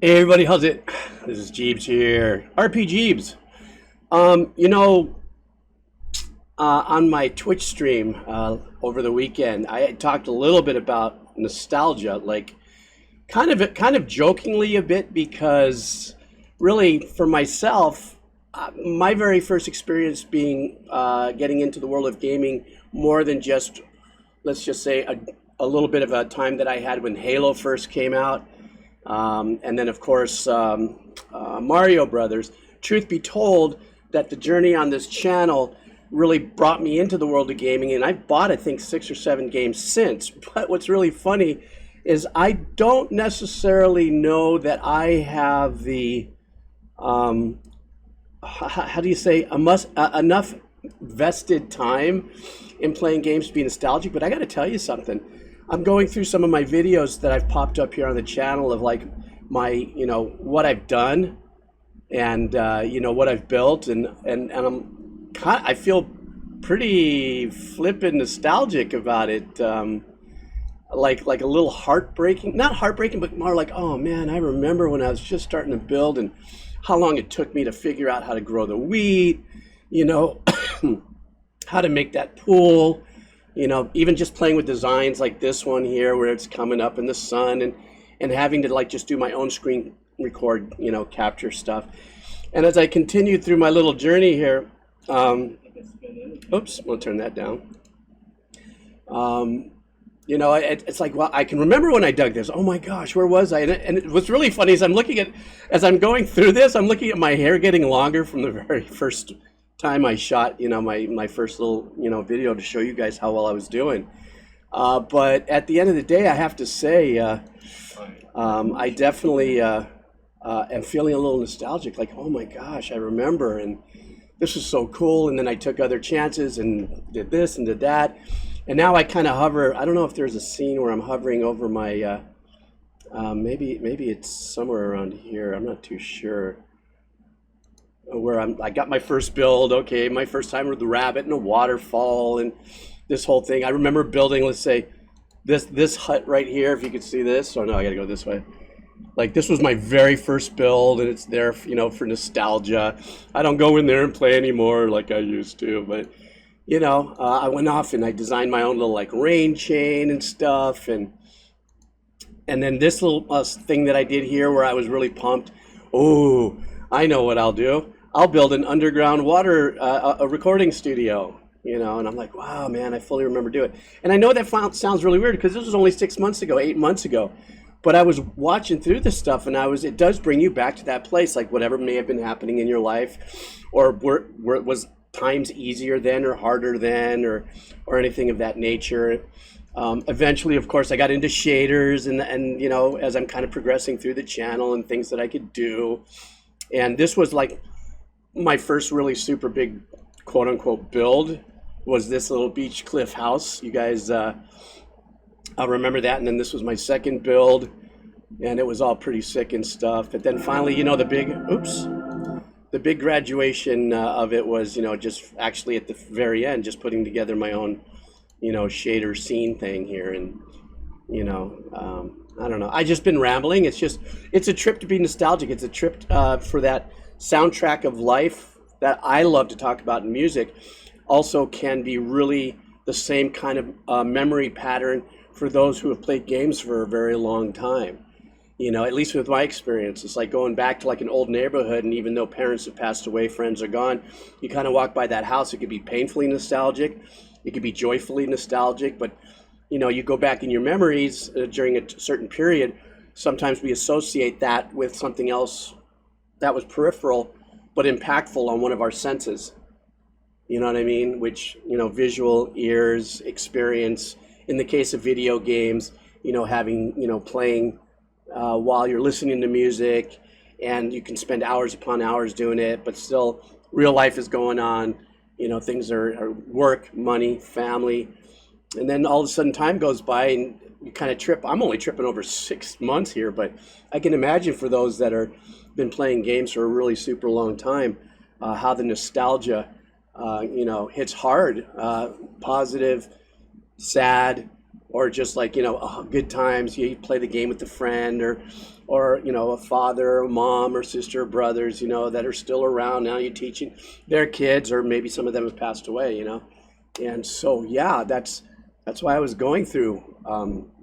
Hey everybody, how's it? This is Jeebs here. RP Jeebs. Um, you know, on my Twitch stream over the weekend, I had talked a little bit about nostalgia, like kind of jokingly a bit, because really for myself, my very first experience being getting into the world of gaming, more than just, let's just say, a little bit of a time that I had when Halo first came out. And then, of course, Mario Brothers. Truth be told, that the journey on this channel really brought me into the world of gaming, and I've bought, I think, 6 or 7 games since. But what's really funny is I don't necessarily know that I have the um, how do you say, enough vested time in playing games to be nostalgic. But I got to tell you something. I'm going through some of my videos that I've popped up here on the channel of like my, what I've done and what I've built, and I feel pretty flippin' nostalgic about it. Like a little heartbreaking, not heartbreaking, but more like, oh man, I remember when I was just starting to build and how long it took me to figure out how to grow the wheat, you know, how to make that pool, even just playing with designs like this one here where it's coming up in the sun, and having to like just do my own screen record, capture stuff. And as I continued through my little journey here, oops, we'll turn that down. It's like, well, I can remember when I dug this. Oh my gosh, where was I? What's really funny is as I'm going through this, I'm looking at my hair getting longer from the very first time I shot, my first little, video to show you guys how well I was doing. But at the end of the day, I have to say, I definitely am feeling a little nostalgic. Like, oh my gosh, I remember, and this was so cool. And then I took other chances and did this and did that. And now I kind of hover. I don't know if there's a scene where I'm hovering over my, maybe it's somewhere around here. I'm not too sure. Where I got my first build. Okay, my first time with the rabbit and a waterfall and this whole thing. I remember building, let's say, this hut right here. If you could see this. Oh no, I got to go this way. Like, this was my very first build, and it's there, for nostalgia. I don't go in there and play anymore like I used to, but I went off and I designed my own little like rain chain and stuff, and then this little thing that I did here where I was really pumped. Oh, I know what I'll do. I'll build an underground water a recording studio, and I'm like, wow, man, I fully remember doing it. And I know that sounds really weird because this was only 6 months ago, 8 months ago. But I was watching through this stuff, and it does bring you back to that place, like whatever may have been happening in your life, or where it was times easier then or harder then, or anything of that nature. Eventually, of course, I got into shaders, and as I'm kind of progressing through the channel and things that I could do. And this was like my first really super big quote unquote build, was this little beach cliff house. You guys, I'll remember that. And then this was my second build, and it was all pretty sick and stuff. But then finally, the big graduation of it was, just actually at the very end, just putting together my own, shader scene thing here. And, I don't know. I just been rambling. It's a trip to be nostalgic. It's a trip for that soundtrack of life that I love to talk about in music. Also can be really the same kind of memory pattern for those who have played games for a very long time. At least with my experience, it's like going back to like an old neighborhood, and even though parents have passed away, friends are gone, you kind of walk by that house. It could be painfully nostalgic. It could be joyfully nostalgic, but you go back in your memories during a certain period. Sometimes we associate that with something else that was peripheral, but impactful on one of our senses. You know what I mean? Which, visual, ears, experience. In the case of video games, having, playing while you're listening to music, and you can spend hours upon hours doing it, but still real life is going on. Things are work, money, family. And then all of a sudden time goes by and you kind of trip. I'm only tripping over 6 months here, but I can imagine for those that are been playing games for a really super long time, how the nostalgia, hits hard, positive, sad, or just like, good times. You play the game with a friend, or a father, or mom, or sister, or brothers, that are still around. Now you're teaching their kids, or maybe some of them have passed away, And so, yeah, that's why I was going through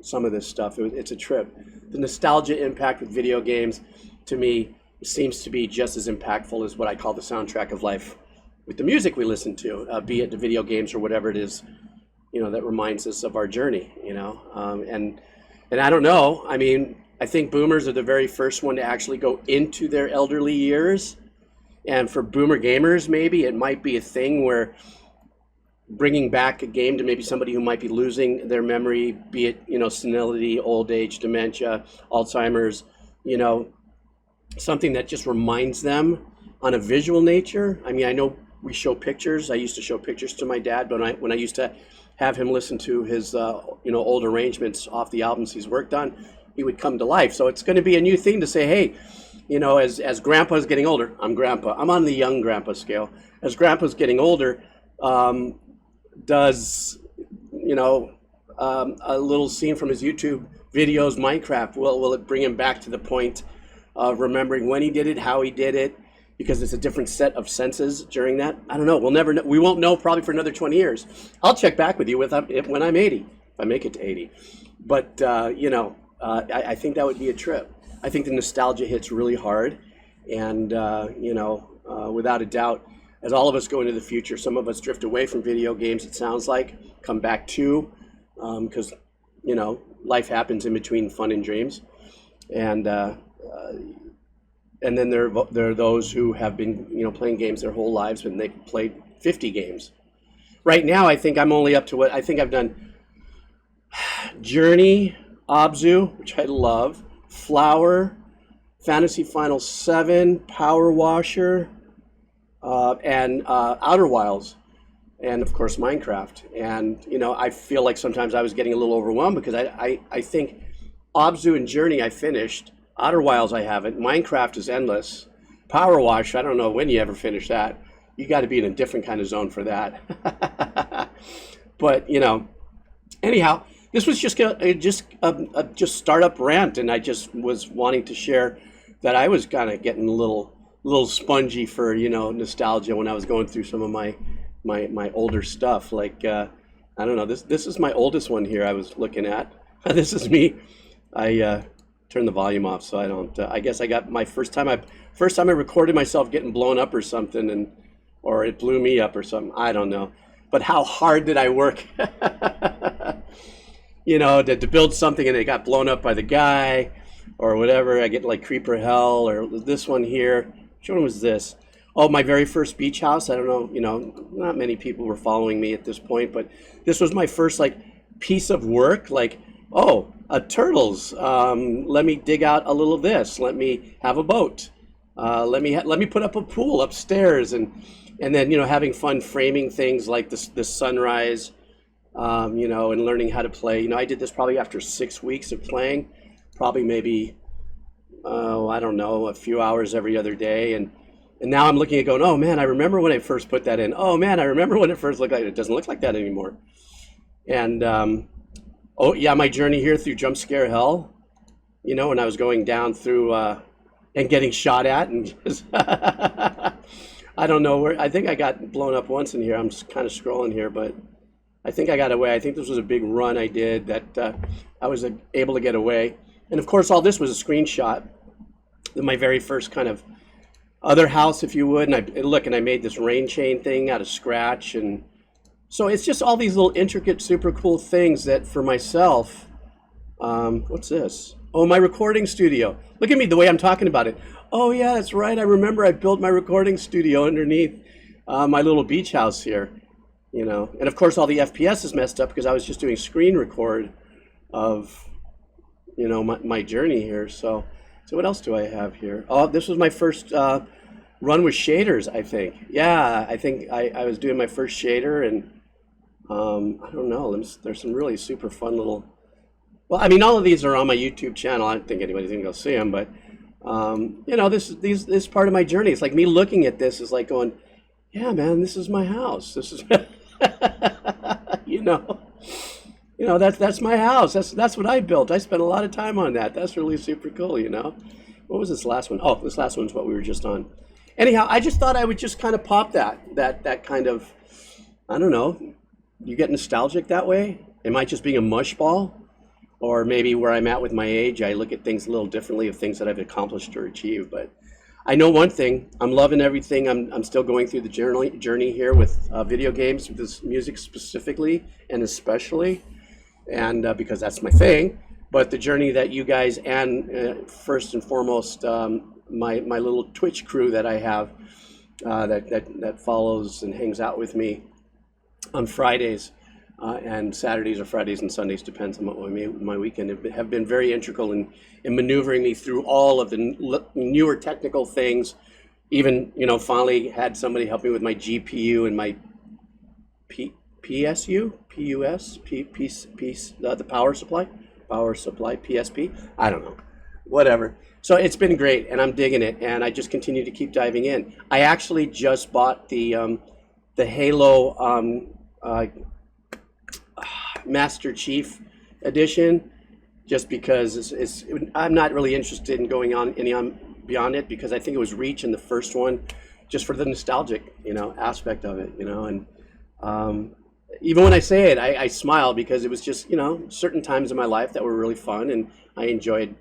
some of this stuff. It's a trip. The nostalgia impact with video games, to me, seems to be just as impactful as what I call the soundtrack of life with the music we listen to, be it the video games or whatever it is, that reminds us of our journey, and I don't know. I mean, I think boomers are the very first one to actually go into their elderly years. And for boomer gamers, maybe it might be a thing where bringing back a game to maybe somebody who might be losing their memory, be it, senility, old age, dementia, Alzheimer's, something that just reminds them on a visual nature. I mean, I know we show pictures. I used to show pictures to my dad, but when I used to have him listen to his, old arrangements off the albums he's worked on, he would come to life. So it's going to be a new thing to say, hey, as Grandpa's getting older, I'm Grandpa. I'm on the young Grandpa scale. As Grandpa's getting older, does, a little scene from his YouTube videos, Minecraft, will it bring him back to the point of remembering when he did it, how he did it, because it's a different set of senses during that? I don't know. We'll never know. We won't know probably for another 20 years. I'll check back with you when I'm 80, if I make it to 80. But, I think that would be a trip. I think the nostalgia hits really hard. And, without a doubt, as all of us go into the future, some of us drift away from video games, it sounds like, come back to, because, life happens in between fun and dreams. And then there are those who have been, playing games their whole lives, and they played 50 games. Right now, I think I'm only up to what I think I've done: Journey, Abzu, which I love, Flower, Fantasy Final 7, Power Washer, and Outer Wilds, and of course Minecraft. And I feel like sometimes I was getting a little overwhelmed because I think Abzu and Journey I finished. Outer Wilds I haven't. Minecraft is endless. Power Wash, I don't know when you ever finish that. You got to be in a different kind of zone for that. But anyhow, this was just a startup rant, and I just was wanting to share that I was kind of getting a little spongy for nostalgia when I was going through some of my older stuff. Like I don't know, this is my oldest one here I was looking at. This is me. I turn the volume off so I don't. I guess I got my first time I recorded myself getting blown up or something, or it blew me up or something. I don't know. But how hard did I work? To build something and it got blown up by the guy, or whatever. I get like Creeper Hell, or this one here. Which one was this? Oh, my very first beach house. I don't know. Not many people were following me at this point, but this was my first piece of work. Turtles. Let me dig out a little of this. Let me have a boat. Let me put up a pool upstairs, and then having fun framing things like this sunrise, and learning how to play. I did this probably after 6 weeks of playing, probably maybe I don't know, a few hours every other day, and now I'm looking at going, oh man, I remember when I first put that in. Oh man, I remember when it first looked like it. It doesn't look like that anymore. And oh yeah, my journey here through jump scare hell, when I was going down through and getting shot at, and just I don't know where. I think I got blown up once in here. I'm just kind of scrolling here, but I think I got away. I think this was a big run I did that I was able to get away. And of course, all this was a screenshot of my very first kind of other house, if you would. And I made this rain chain thing out of scratch, and so it's just all these little intricate, super cool things that for myself, what's this? Oh, my recording studio. Look at me, the way I'm talking about it. Oh yeah, that's right. I remember I built my recording studio underneath my little beach house here, And of course all the FPS is messed up because I was just doing screen record of, my journey here. So what else do I have here? Oh, this was my first run with shaders, I think. Yeah, I think I was doing my first shader, and I don't know. There's some really super fun little. Well, I mean, all of these are on my YouTube channel. I don't think anybody's gonna go see them, but this is part of my journey. It's like me looking at this is like going, yeah, man, this is my house. This is, You know, that's my house. That's what I built. I spent a lot of time on that. That's really super cool, you know. What was this last one? Oh, this last one's what we were just on. Anyhow, I just thought I would just kind of pop that kind of, I don't know. You get nostalgic that way? Am I just being a mush ball? Or maybe where I'm at with my age, I look at things a little differently of things that I've accomplished or achieved. But I know one thing, I'm loving everything. I'm still going through the journey here with video games, with this music specifically and especially, and because that's my thing. But the journey that you guys and first and foremost, my little Twitch crew that I have that follows and hangs out with me on Fridays and Saturdays or Fridays and Sundays, depends on what my weekend have been very integral in maneuvering me through all of the newer technical things. Even, you know, finally had somebody help me with my GPU and my the power supply, PSP. I don't know, whatever. So it's been great, and I'm digging it, and I just continue to keep diving in. I actually just bought the Halo Master Chief Edition, just because I'm not really interested in going on beyond it, because I think it was Reach in the first one, just for the nostalgic, you know, aspect of it, you know, and even when I say it, I smile, because it was just, you know, certain times in my life that were really fun, and I enjoyed,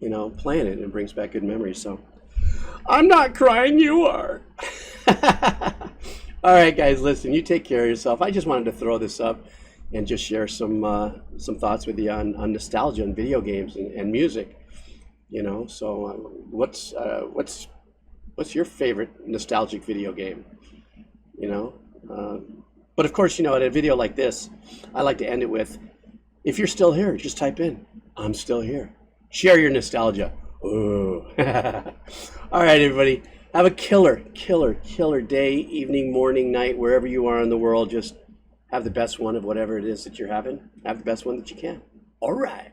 you know, playing it, and it brings back good memories. So I'm not crying, you are. All right, guys, listen, you take care of yourself. I just wanted to throw this up and just share some thoughts with you on nostalgia and video games and music. You know, so what's your favorite nostalgic video game? You know, but of course, you know, at a video like this, I like to end it with, if you're still here, just type in, I'm still here. Share your nostalgia. Ooh. All right, everybody. Have a killer day, evening, morning, night, wherever you are in the world. Just have the best one of whatever it is that you're having. Have the best one that you can. All right.